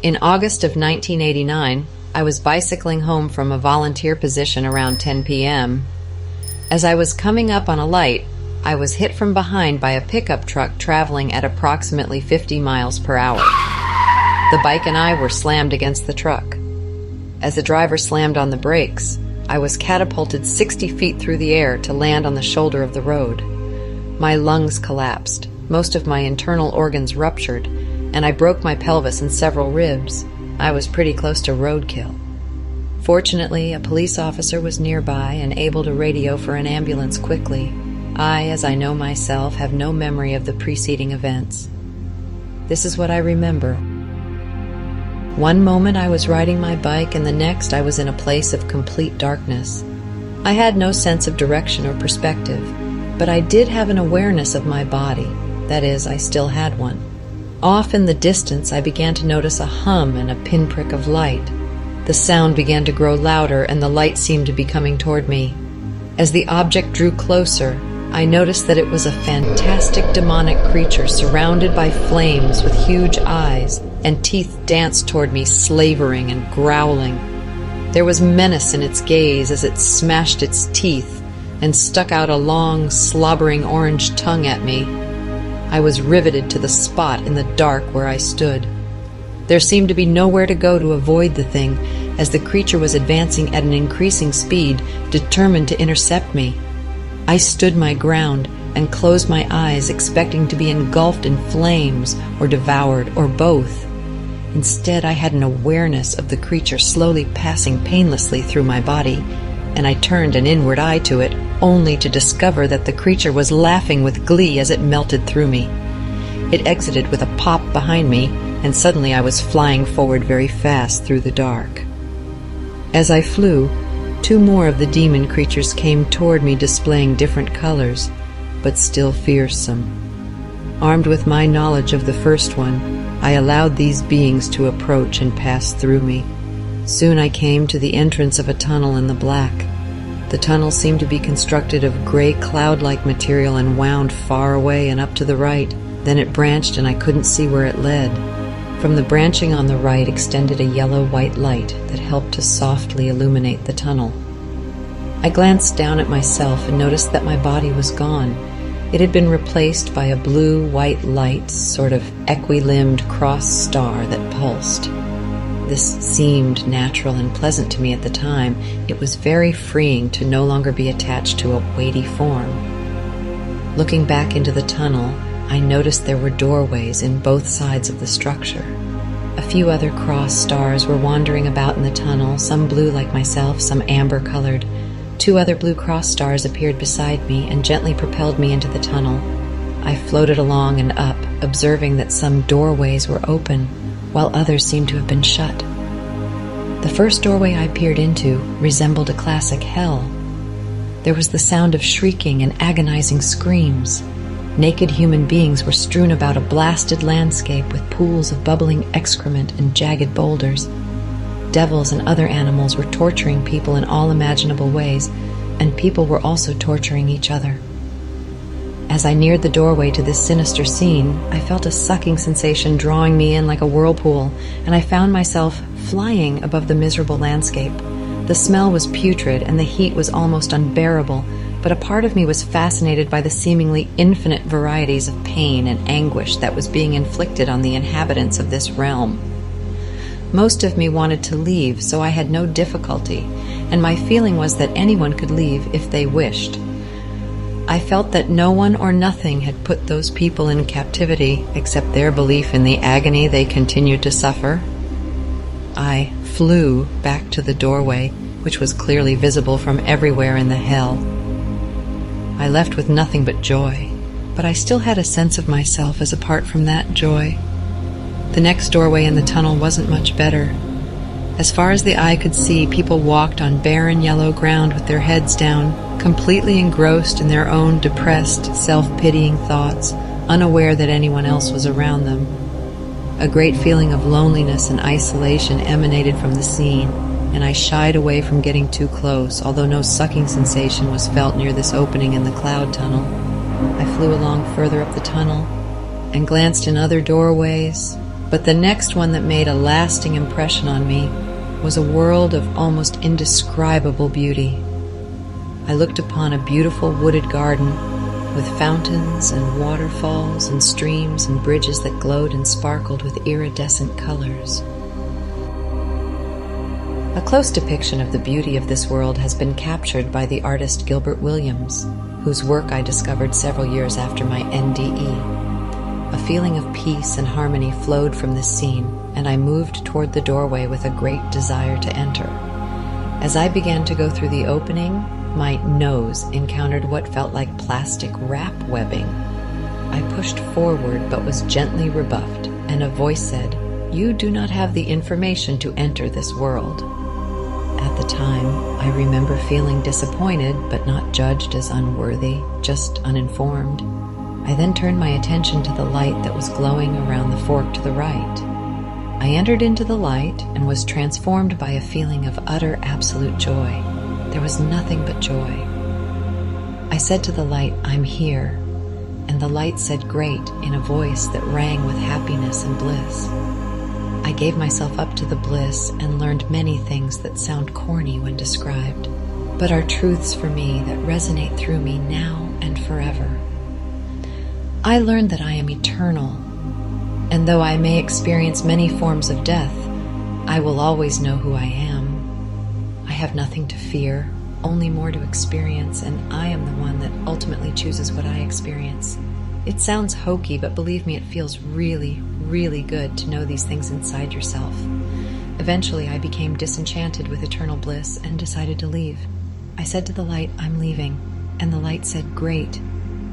In August of 1989, I was bicycling home from a volunteer position around 10 p.m. As I was coming up on a light, I was hit from behind by a pickup truck traveling at approximately 50 miles per hour. The bike and I were slammed against the truck. As the driver slammed on the brakes, I was catapulted 60 feet through the air to land on the shoulder of the road. My lungs collapsed, most of my internal organs ruptured, and I broke my pelvis and several ribs. I was pretty close to roadkill. Fortunately, a police officer was nearby and able to radio for an ambulance quickly. I, as I know myself, have no memory of the preceding events. This is what I remember. One moment I was riding my bike, and the next I was in a place of complete darkness. I had no sense of direction or perspective, but I did have an awareness of my body. That is, I still had one. Off in the distance, I began to notice a hum and a pinprick of light. The sound began to grow louder, and the light seemed to be coming toward me. As the object drew closer, I noticed that it was a fantastic demonic creature surrounded by flames with huge eyes, and teeth danced toward me, slavering and growling. There was menace in its gaze as it smashed its teeth and stuck out a long, slobbering orange tongue at me. I was riveted to the spot in the dark where I stood. There seemed to be nowhere to go to avoid the thing, as the creature was advancing at an increasing speed, determined to intercept me. I stood my ground and closed my eyes, expecting to be engulfed in flames or devoured, or both. Instead, I had an awareness of the creature slowly passing painlessly through my body, and I turned an inward eye to it, only to discover that the creature was laughing with glee as it melted through me. It exited with a pop behind me, and suddenly I was flying forward very fast through the dark. As I flew, two more of the demon creatures came toward me, displaying different colors, but still fearsome. Armed with my knowledge of the first one, I allowed these beings to approach and pass through me. Soon I came to the entrance of a tunnel in the black. The tunnel seemed to be constructed of gray cloud-like material and wound far away and up to the right. Then it branched, and I couldn't see where it led. From the branching on the right extended a yellow-white light that helped to softly illuminate the tunnel. I glanced down at myself and noticed that my body was gone. It had been replaced by a blue-white light, sort of equi-limbed cross star that pulsed. This seemed natural and pleasant to me at the time. It was very freeing to no longer be attached to a weighty form. Looking back into the tunnel, I noticed there were doorways in both sides of the structure. A few other cross stars were wandering about in the tunnel, some blue like myself, some amber-colored. Two other blue cross stars appeared beside me and gently propelled me into the tunnel. I floated along and up, observing that some doorways were open, while others seemed to have been shut. The first doorway I peered into resembled a classic hell. There was the sound of shrieking and agonizing screams. Naked human beings were strewn about a blasted landscape with pools of bubbling excrement and jagged boulders. Devils and other animals were torturing people in all imaginable ways, and people were also torturing each other. As I neared the doorway to this sinister scene, I felt a sucking sensation drawing me in like a whirlpool, and I found myself flying above the miserable landscape. The smell was putrid, and the heat was almost unbearable, but a part of me was fascinated by the seemingly infinite varieties of pain and anguish that was being inflicted on the inhabitants of this realm. Most of me wanted to leave, so I had no difficulty, and my feeling was that anyone could leave if they wished. I felt that no one or nothing had put those people in captivity except their belief in the agony they continued to suffer. I flew back to the doorway, which was clearly visible from everywhere in the hell. I left with nothing but joy, but I still had a sense of myself as apart from that joy. The next doorway in the tunnel wasn't much better. As far as the eye could see, people walked on barren yellow ground with their heads down, completely engrossed in their own depressed, self-pitying thoughts, unaware that anyone else was around them. A great feeling of loneliness and isolation emanated from the scene, and I shied away from getting too close, although no sucking sensation was felt near this opening in the cloud tunnel. I flew along further up the tunnel and glanced in other doorways, But the next one that made a lasting impression on me was a world of almost indescribable beauty. I looked upon a beautiful wooded garden with fountains and waterfalls and streams and bridges that glowed and sparkled with iridescent colors. A close depiction of the beauty of this world has been captured by the artist Gilbert Williams, whose work I discovered several years after my NDE. A feeling of peace and harmony flowed from this scene, and I moved toward the doorway with a great desire to enter. As I began to go through the opening, my nose encountered what felt like plastic wrap webbing. I pushed forward but was gently rebuffed, and a voice said, "You do not have the information to enter this world." At the time, I remember feeling disappointed but not judged as unworthy, just uninformed. I then turned my attention to the light that was glowing around the fork to the right. I entered into the light and was transformed by a feeling of utter absolute joy. There was nothing but joy. I said to the light, "I'm here," and the light said, "Great," in a voice that rang with happiness and bliss. I gave myself up to the bliss and learned many things that sound corny when described, but are truths for me that resonate through me now and forever. I learned that I am eternal, and though I may experience many forms of death, I will always know who I am. I have nothing to fear, only more to experience, and I am the one that ultimately chooses what I experience. It sounds hokey, but believe me, it feels really, really good to know these things inside yourself. Eventually, I became disenchanted with eternal bliss and decided to leave. I said to the light, "I'm leaving," and the light said, "Great,"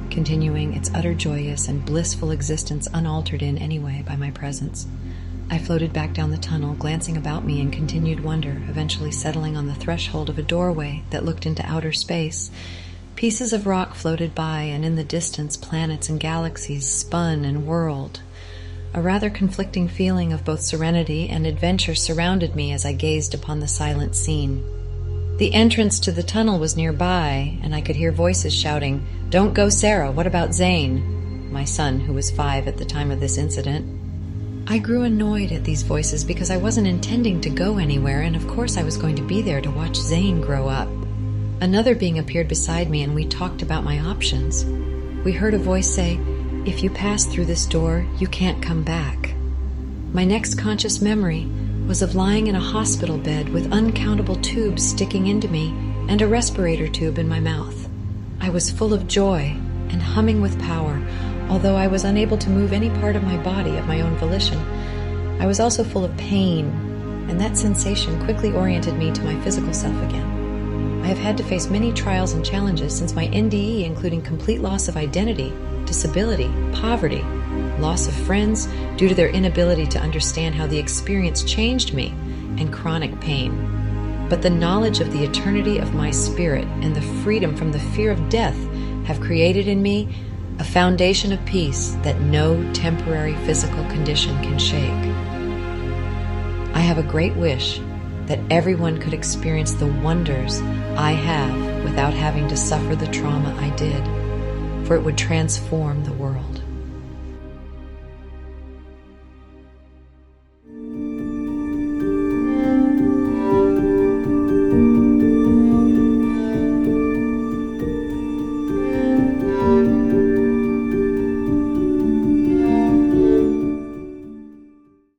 continuing its utter joyous and blissful existence unaltered in any way by my presence. I floated back down the tunnel, glancing about me in continued wonder, eventually settling on the threshold of a doorway that looked into outer space. Pieces of rock floated by, and in the distance planets and galaxies spun and whirled. A rather conflicting feeling of both serenity and adventure surrounded me as I gazed upon the silent scene. The entrance to the tunnel was nearby, and I could hear voices shouting, "Don't go, Sarah, what about Zane?" my son, who was 5 at the time of this incident. I grew annoyed at these voices because I wasn't intending to go anywhere, and of course I was going to be there to watch Zane grow up. Another being appeared beside me, and we talked about my options. We heard a voice say, "If you pass through this door, you can't come back." My next conscious memory was of lying in a hospital bed with uncountable tubes sticking into me and a respirator tube in my mouth. I was full of joy and humming with power, although I was unable to move any part of my body of my own volition. I was also full of pain, and that sensation quickly oriented me to my physical self again. I have had to face many trials and challenges since my NDE, including complete loss of identity, disability, poverty, loss of friends due to their inability to understand how the experience changed me, and chronic pain. But the knowledge of the eternity of my spirit and the freedom from the fear of death have created in me a foundation of peace that no temporary physical condition can shake. I have a great wish that everyone could experience the wonders I have without having to suffer the trauma I did, for it would transform the world.